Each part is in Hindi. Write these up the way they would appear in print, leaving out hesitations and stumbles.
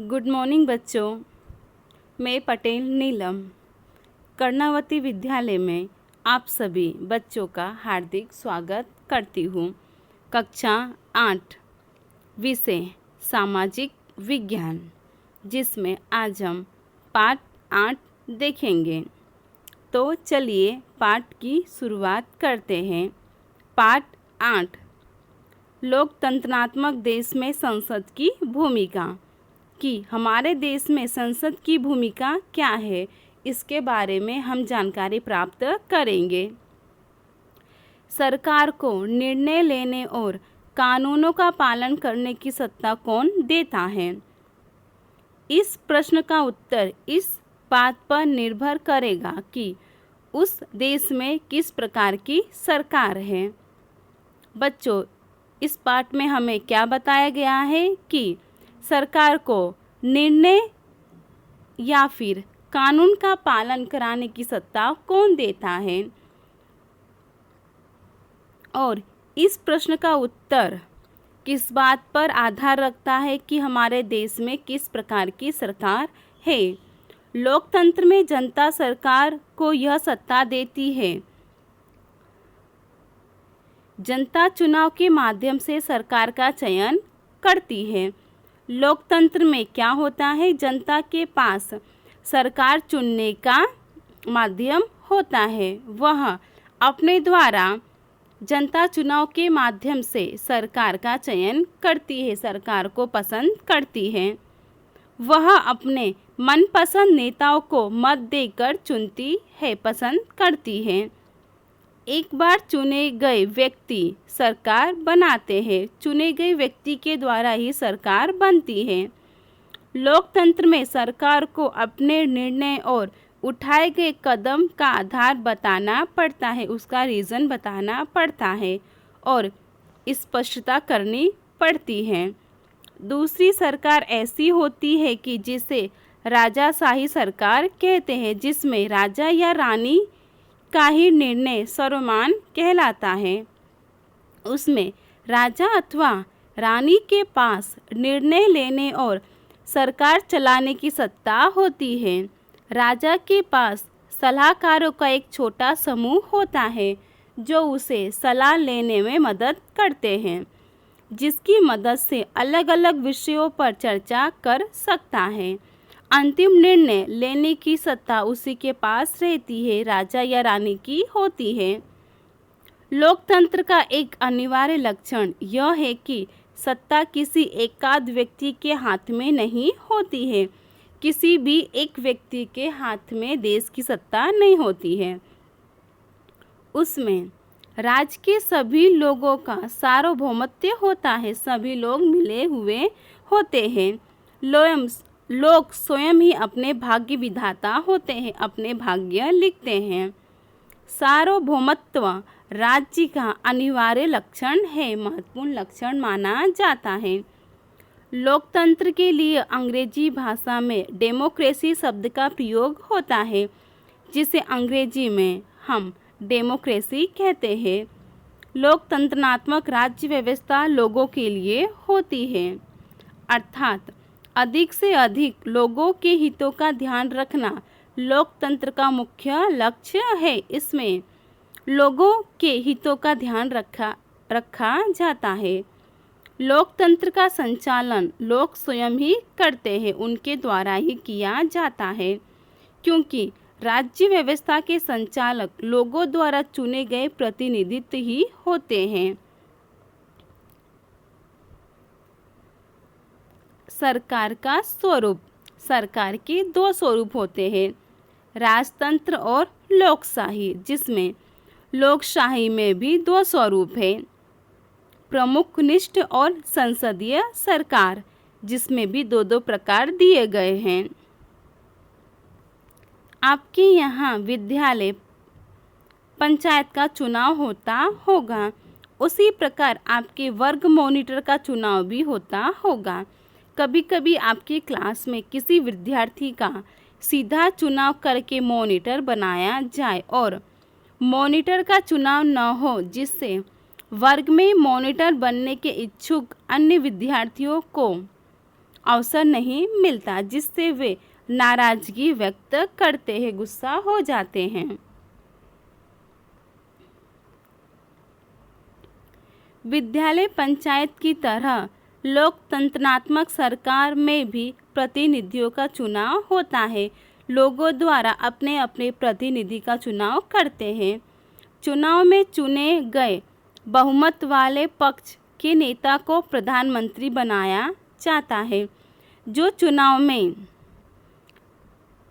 गुड मॉर्निंग बच्चों। मैं पटेल नीलम कर्णावती विद्यालय में आप सभी बच्चों का हार्दिक स्वागत करती हूँ। कक्षा 8 विषय सामाजिक विज्ञान, जिसमें आज हम पाठ 8 देखेंगे। तो चलिए पाठ की शुरुआत करते हैं। पाठ 8 लोकतंत्रात्मक देश में संसद की भूमिका। कि हमारे देश में संसद की भूमिका क्या है, इसके बारे में हम जानकारी प्राप्त करेंगे। सरकार को निर्णय लेने और कानूनों का पालन करने की सत्ता कौन देता है? इस प्रश्न का उत्तर इस बात पर निर्भर करेगा कि उस देश में किस प्रकार की सरकार है। बच्चों, इस पाठ में हमें क्या बताया गया है कि सरकार को निर्णय या फिर कानून का पालन कराने की सत्ता कौन देता है, और इस प्रश्न का उत्तर किस बात पर आधार रखता है कि हमारे देश में किस प्रकार की सरकार है। लोकतंत्र में जनता सरकार को यह सत्ता देती है। जनता चुनाव के माध्यम से सरकार का चयन करती है। लोकतंत्र में क्या होता है? जनता के पास सरकार चुनने का माध्यम होता है। वह अपने द्वारा जनता चुनाव के माध्यम से सरकार का चयन करती है, सरकार को पसंद करती है। वह अपने मनपसंद नेताओं को मत देकर चुनती है, पसंद करती है। एक बार चुने गए व्यक्ति सरकार बनाते हैं। चुने गए व्यक्ति के द्वारा ही सरकार बनती है। लोकतंत्र में सरकार को अपने निर्णय और उठाए गए कदम का आधार बताना पड़ता है, उसका रीज़न बताना पड़ता है और स्पष्टता करनी पड़ती है। दूसरी सरकार ऐसी होती है कि जिसे राजाशाही सरकार कहते हैं, जिसमें राजा या रानी का ही निर्णय सर्वमान्य कहलाता है। उसमें राजा अथवा रानी के पास निर्णय लेने और सरकार चलाने की सत्ता होती है। राजा के पास सलाहकारों का एक छोटा समूह होता है जो उसे सलाह लेने में मदद करते हैं, जिसकी मदद से अलग अलग विषयों पर चर्चा कर सकता है। अंतिम निर्णय लेने की सत्ता उसी के पास रहती है, राजा या रानी की होती है। लोकतंत्र का एक अनिवार्य लक्षण यह है कि सत्ता किसी एकाध व्यक्ति के हाथ में नहीं होती है। किसी भी एक व्यक्ति के हाथ में देश की सत्ता नहीं होती है। उसमें राज्य के सभी लोगों का सार्वभौमत्व होता है। सभी लोग मिले हुए होते हैं। लोग स्वयं ही अपने भाग्य विधाता होते हैं, अपने भाग्य लिखते हैं। सार्वभौमत्व राज्य का अनिवार्य लक्षण है, महत्वपूर्ण लक्षण माना जाता है। लोकतंत्र के लिए अंग्रेजी भाषा में डेमोक्रेसी शब्द का प्रयोग होता है, जिसे अंग्रेजी में हम डेमोक्रेसी कहते हैं। लोकतंत्रात्मक राज्य व्यवस्था लोगों के लिए होती है, अर्थात अधिक से अधिक लोगों के हितों का ध्यान रखना लोकतंत्र का मुख्य लक्ष्य है। इसमें लोगों के हितों का ध्यान रखा जाता है। लोकतंत्र का संचालन लोग स्वयं ही करते हैं, उनके द्वारा ही किया जाता है, क्योंकि राज्य व्यवस्था के संचालक लोगों द्वारा चुने गए प्रतिनिधित्व ही होते हैं। सरकार का स्वरूप। सरकार के दो स्वरूप होते हैं, राजतंत्र और लोकशाही, जिसमें लोकशाही में भी दो स्वरूप हैं, प्रमुखनिष्ठ और संसदीय सरकार, जिसमें भी दो दो प्रकार दिए गए हैं। आपके यहाँ विद्यालय पंचायत का चुनाव होता होगा, उसी प्रकार आपके वर्ग मॉनिटर का चुनाव भी होता होगा। कभी कभी आपकी क्लास में किसी विद्यार्थी का सीधा चुनाव करके मॉनिटर बनाया जाए और मॉनिटर का चुनाव न हो, जिससे वर्ग में मॉनिटर बनने के इच्छुक अन्य विद्यार्थियों को अवसर नहीं मिलता, जिससे वे नाराजगी व्यक्त करते हैं, गुस्सा हो जाते हैं। विद्यालय पंचायत की तरह लोकतंत्रात्मक सरकार में भी प्रतिनिधियों का चुनाव होता है। लोगों द्वारा अपने अपने प्रतिनिधि का चुनाव करते हैं। चुनाव में चुने गए बहुमत वाले पक्ष के नेता को प्रधानमंत्री बनाया जाता है। जो चुनाव में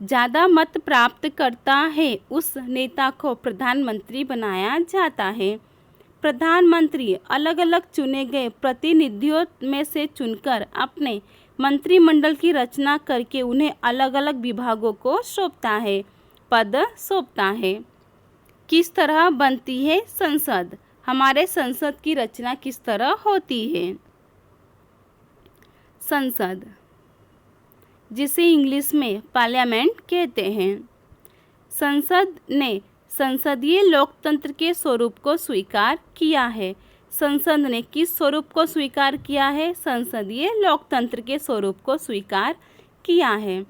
ज़्यादा मत प्राप्त करता है उस नेता को प्रधानमंत्री बनाया जाता है। प्रधानमंत्री अलग अलग चुने गए प्रतिनिधियों में से चुनकर अपने मंत्रिमंडल की रचना करके उन्हें अलग अलग विभागों को सौंपता है, पद सौंपता है। किस तरह बनती है संसद? हमारे संसद की रचना किस तरह होती है? संसद, जिसे इंग्लिश में पार्लियामेंट कहते हैं, संसद ने संसदीय लोकतंत्र के स्वरूप को स्वीकार किया है। संसद ने किस स्वरूप को स्वीकार किया है? संसदीय लोकतंत्र के स्वरूप को स्वीकार किया है।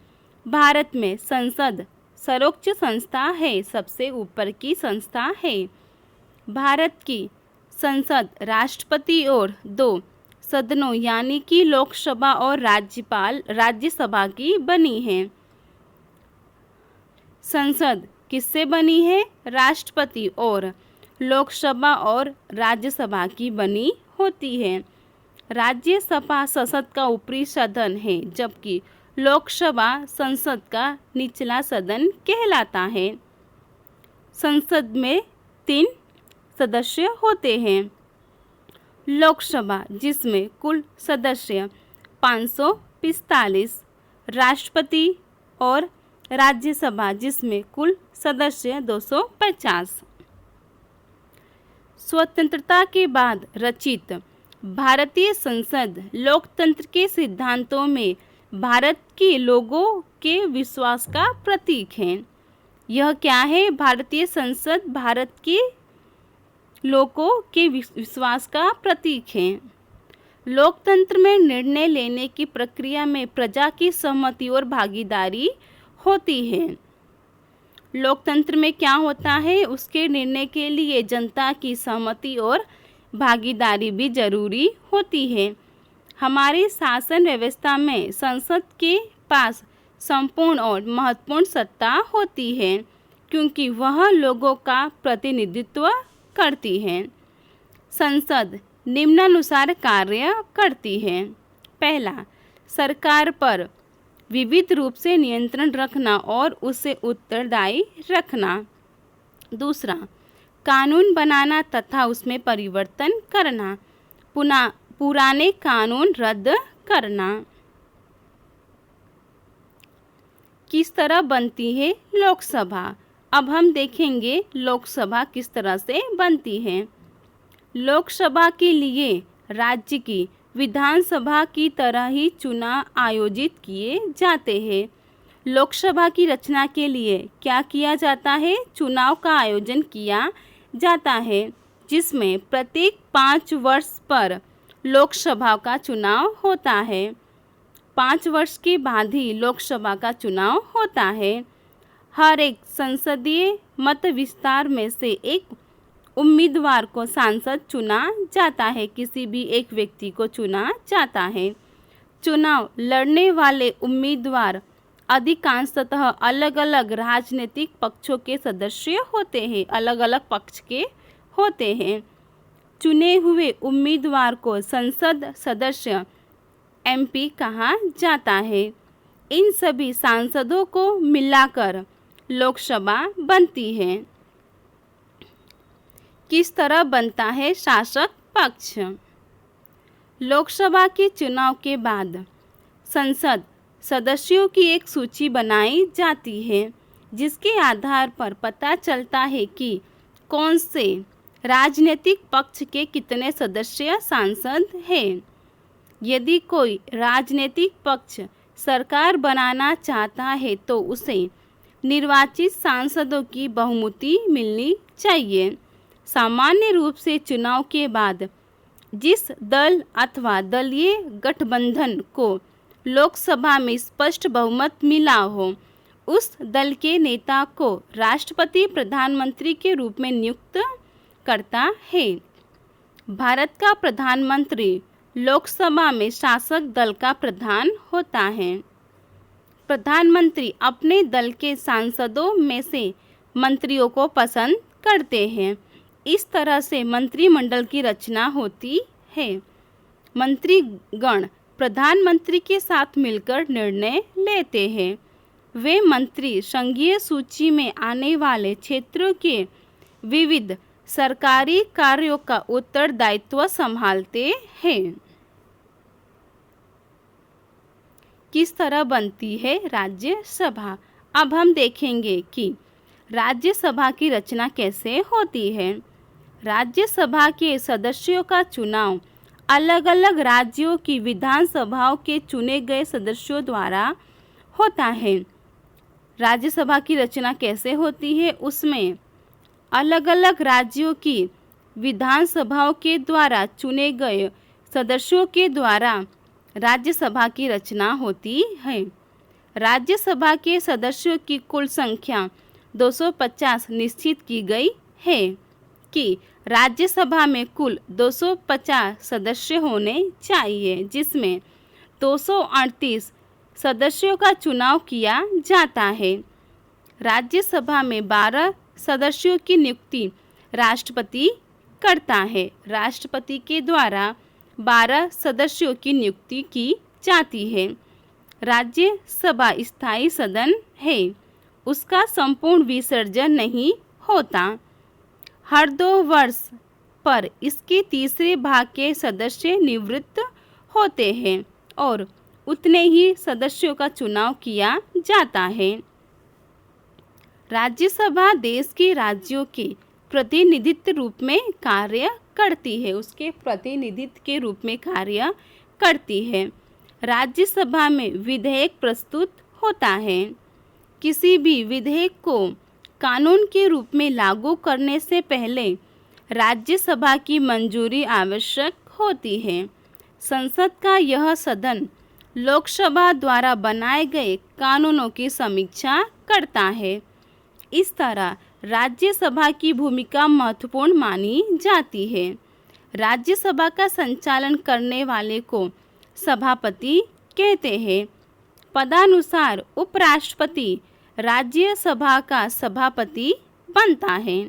भारत में संसद सर्वोच्च संस्था है, सबसे ऊपर की संस्था है। भारत की संसद राष्ट्रपति और 2 सदनों यानी कि लोकसभा और राज्यसभा की बनी है। संसद किससे बनी है? राष्ट्रपति और लोकसभा और राज्यसभा की बनी होती है। राज्यसभा संसद का ऊपरी सदन है, जबकि लोकसभा संसद का निचला सदन कहलाता है। संसद में 3 सदस्य होते हैं। लोकसभा, जिसमें कुल सदस्य 545, राष्ट्रपति, और राज्यसभा, जिसमें कुल सदस्य 250। स्वतंत्रता के बाद रचित भारतीय संसद लोकतंत्र के सिद्धांतों में भारत के लोगों के विश्वास का प्रतीक है। यह क्या है? भारतीय संसद भारत के लोगों के विश्वास का प्रतीक है। लोकतंत्र में निर्णय लेने की प्रक्रिया में प्रजा की सहमति और भागीदारी होती है। लोकतंत्र में क्या होता है? उसके निर्णय के लिए जनता की सहमति और भागीदारी भी जरूरी होती है। हमारी शासन व्यवस्था में संसद के पास संपूर्ण और महत्वपूर्ण सत्ता होती है, क्योंकि वह लोगों का प्रतिनिधित्व करती है। संसद निम्नानुसार कार्य करती है। पहला, सरकार पर विविध रूप से नियंत्रण रखना और उसे उत्तरदायी रखना। दूसरा, कानून बनाना तथा उसमें परिवर्तन करना। पुराने कानून रद्द करना। किस तरह बनती है लोकसभा? अब हम देखेंगे लोकसभा किस तरह से बनती है। लोकसभा के लिए राज्य की विधानसभा की तरह ही चुनाव आयोजित किए जाते हैं। लोकसभा की रचना के लिए क्या किया जाता है? चुनाव का आयोजन किया जाता है, जिसमें प्रत्येक 5 वर्ष पर लोकसभा का चुनाव होता है। 5 वर्ष के बाद ही लोकसभा का चुनाव होता है। हर एक संसदीय मत विस्तार में से एक उम्मीदवार को सांसद चुना जाता है, किसी भी एक व्यक्ति को चुना जाता है। चुनाव लड़ने वाले उम्मीदवार अधिकांशतः अलग अलग राजनीतिक पक्षों के सदस्य होते हैं, अलग अलग पक्ष के होते हैं। चुने हुए उम्मीदवार को संसद सदस्य MP कहा जाता है। इन सभी सांसदों को मिलाकर लोकसभा बनती है। किस तरह बनता है शासक पक्ष? लोकसभा के चुनाव के बाद संसद सदस्यों की एक सूची बनाई जाती है, जिसके आधार पर पता चलता है कि कौन से राजनीतिक पक्ष के कितने सदस्य सांसद हैं। यदि कोई राजनीतिक पक्ष सरकार बनाना चाहता है तो उसे निर्वाचित सांसदों की बहुमति मिलनी चाहिए। सामान्य रूप से चुनाव के बाद जिस दल अथवा दलीय गठबंधन को लोकसभा में स्पष्ट बहुमत मिला हो, उस दल के नेता को राष्ट्रपति प्रधानमंत्री के रूप में नियुक्त करता है। भारत का प्रधानमंत्री लोकसभा में शासक दल का प्रधान होता है। प्रधानमंत्री अपने दल के सांसदों में से मंत्रियों को पसंद करते हैं। इस तरह से मंत्रिमंडल की रचना होती है। मंत्रीगण प्रधानमंत्री के साथ मिलकर निर्णय लेते हैं। वे मंत्री संघीय सूची में आने वाले क्षेत्रों के विविध सरकारी कार्यों का उत्तरदायित्व संभालते हैं। किस तरह बनती है राज्यसभा? अब हम देखेंगे कि राज्यसभा की रचना कैसे होती है। राज्यसभा के सदस्यों का चुनाव अलग अलग राज्यों की विधानसभाओं के चुने गए सदस्यों द्वारा होता है। राज्यसभा की रचना कैसे होती है? उसमें अलग अलग राज्यों की विधानसभाओं के द्वारा चुने गए सदस्यों के द्वारा राज्यसभा की रचना होती है। राज्यसभा के सदस्यों की कुल संख्या 250 निश्चित की गई है कि राज्यसभा में कुल 250 सदस्य होने चाहिए, जिसमें 238 सदस्यों का चुनाव किया जाता है। राज्यसभा में 12 सदस्यों की नियुक्ति राष्ट्रपति करता है। राष्ट्रपति के द्वारा 12 सदस्यों की नियुक्ति की जाती है। राज्यसभा स्थायी सदन है, उसका संपूर्ण विसर्जन नहीं होता। हर 2 वर्ष पर इसके तीसरे भाग के सदस्य निवृत्त होते हैं और उतने ही सदस्यों का चुनाव किया जाता है। राज्यसभा देश के राज्यों के प्रतिनिधित्व रूप में कार्य करती है, उसके प्रतिनिधित्व के रूप में कार्य करती है। राज्यसभा में विधेयक प्रस्तुत होता है। किसी भी विधेयक को कानून के रूप में लागू करने से पहले राज्यसभा की मंजूरी आवश्यक होती है। संसद का यह सदन लोकसभा द्वारा बनाए गए कानूनों की समीक्षा करता है। इस तरह राज्यसभा की भूमिका महत्वपूर्ण मानी जाती है। राज्यसभा का संचालन करने वाले को सभापति कहते हैं। पदानुसार उपराष्ट्रपति राज्यसभा का सभापति बनता है।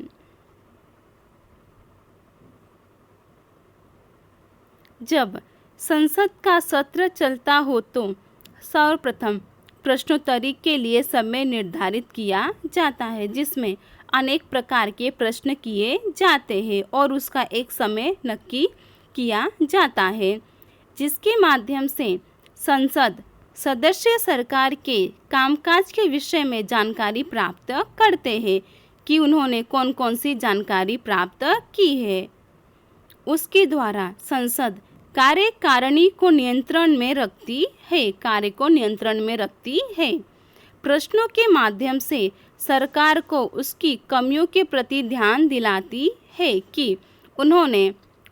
जब संसद का सत्र चलता हो तो सर्वप्रथम प्रश्नोत्तरी के लिए समय निर्धारित किया जाता है, जिसमें अनेक प्रकार के प्रश्न किए जाते हैं और उसका एक समय नक्की किया जाता है, जिसके माध्यम से संसद सदस्य सरकार के कामकाज के विषय में जानकारी प्राप्त करते हैं कि उन्होंने कौन कौन सी जानकारी प्राप्त की है। उसके द्वारा संसद कार्यकारिणी को नियंत्रण में रखती है, कार्य को नियंत्रण में रखती है। प्रश्नों के माध्यम से सरकार को उसकी कमियों के प्रति ध्यान दिलाती है कि उन्होंने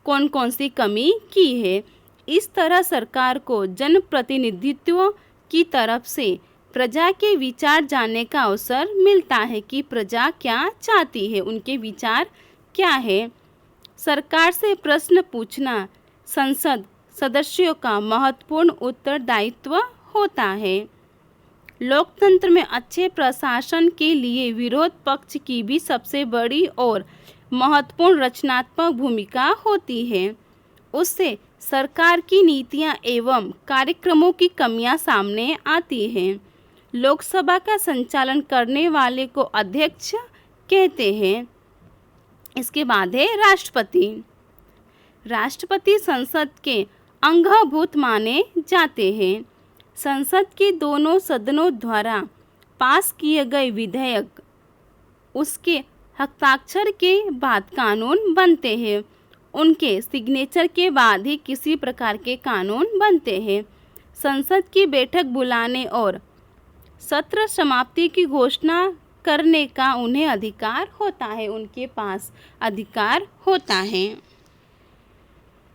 कौन कौन सी कमी की है। इस तरह सरकार को जनप्रतिनिधित्व की तरफ से प्रजा के विचार जानने का अवसर मिलता है कि प्रजा क्या चाहती है, उनके विचार क्या है। सरकार से प्रश्न पूछना संसद सदस्यों का महत्वपूर्ण उत्तरदायित्व होता है। लोकतंत्र में अच्छे प्रशासन के लिए विरोध पक्ष की भी सबसे बड़ी और महत्वपूर्ण रचनात्मक भूमिका होती है। उससे सरकार की नीतियां एवं कार्यक्रमों की कमियां सामने आती हैं। लोकसभा का संचालन करने वाले को अध्यक्ष कहते हैं। इसके बाद है राष्ट्रपति। राष्ट्रपति संसद के अंगभूत माने जाते हैं। संसद के दोनों सदनों द्वारा पास किए गए विधेयक उसके हस्ताक्षर के बाद कानून बनते हैं। उनके सिग्नेचर के बाद ही किसी प्रकार के कानून बनते हैं। संसद की बैठक बुलाने और सत्र समाप्ति की घोषणा करने का उन्हें अधिकार होता है, उनके पास अधिकार होता है।